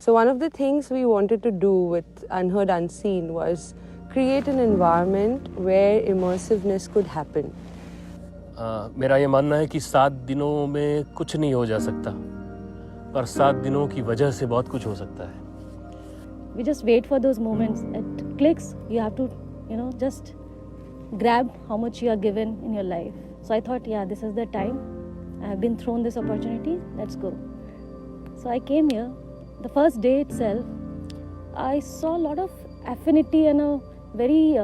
So one of the things we wanted to do with Unheard Unseen was create an environment where immersiveness could happen. मेरा ये मानना है कि 7 दिनों में कुछ नहीं हो जा सकता, पर 7 दिनों की वजह से बहुत कुछ हो सकता है. We just wait for those moments. It clicks. You have to, just grab how much you are given in your life. So I thought, this is the time. I have been thrown this opportunity. Let's go. So I came here. The first day itself, I saw a lot of affinity and a very,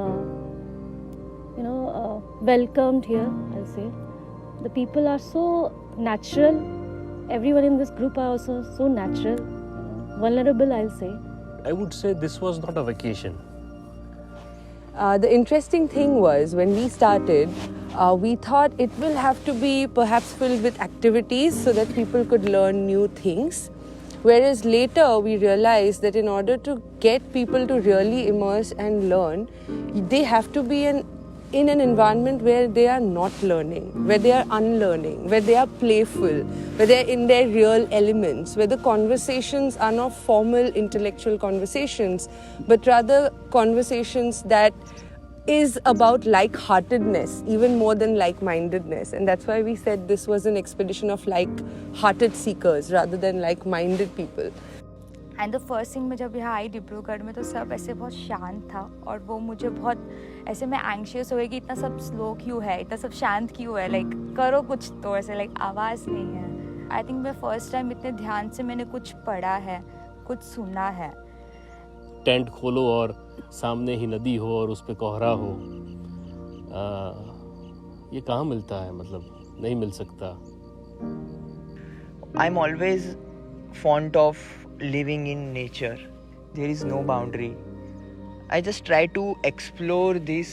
welcomed here, I'll say. The people are so natural. Everyone in this group are also so natural, vulnerable, I'll say. I would say this was not a vacation. The interesting thing was when we started, we thought it will have to be perhaps filled with activities so that people could learn new things. Whereas later we realized that in order to get people to really immerse and learn, they have to be in an environment where they are not learning, where they are unlearning, where they are playful, where they are in their real elements, where the conversations are not formal intellectual conversations, but rather conversations that is about like-heartedness, even more than like-mindedness. And that's why we said this was an expedition of like-hearted seekers rather than like-minded people. And the first thing मैं जब यहाँ आई डिब्रूगढ़ में तो सब ऐसे बहुत शांत था और वो मुझे बहुत ऐसे मैं एंग्शियस हो गई कि इतना सब स्लो क्यों है, इतना सब शांत क्यों है, लाइक करो कुछ तो ऐसे लाइक आवाज़ नहीं है. आई थिंक मैं फर्स्ट टाइम इतने ध्यान से मैंने कुछ पढ़ा है, कुछ सुना है. टेंट खोलो और सामने ही नदी हो और उस पे कोहरा हो, ये कहाँ मिलता है, मतलब नहीं मिल सकता. I am always fond of living in nature. There is no boundary. I just try to explore this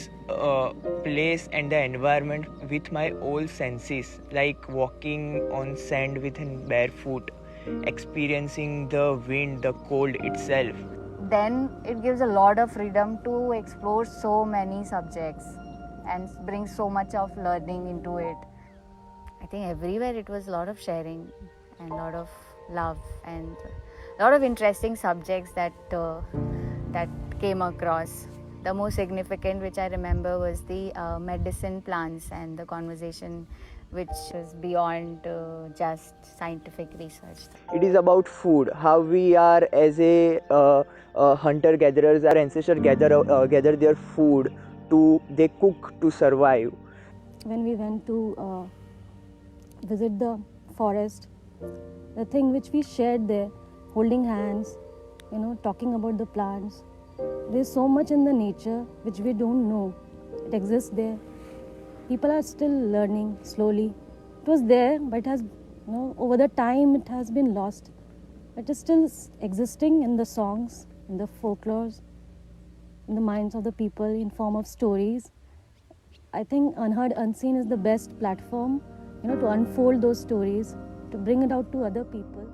place and the environment with my all senses, like walking on sand with barefoot, experiencing the wind, the cold itself. Then it gives a lot of freedom to explore so many subjects and bring so much of learning into it. I think everywhere it was a lot of sharing and a lot of love and a lot of interesting subjects that came across. The most significant which I remember was the medicine plants and the conversation which was beyond just scientific research. It is about food, how we are as a hunter-gatherers. Our ancestors gather their food they cook to survive. When we went to visit the forest, the thing which we shared there, holding hands, talking about the plants. There's so much in the nature which we don't know. It exists there. People are still learning slowly. It was there, but it has, over the time it has been lost. It is still existing in the songs, in the folklores, in the minds of the people in form of stories. I think Unheard Unseen is the best platform, to unfold those stories, to bring it out to other people.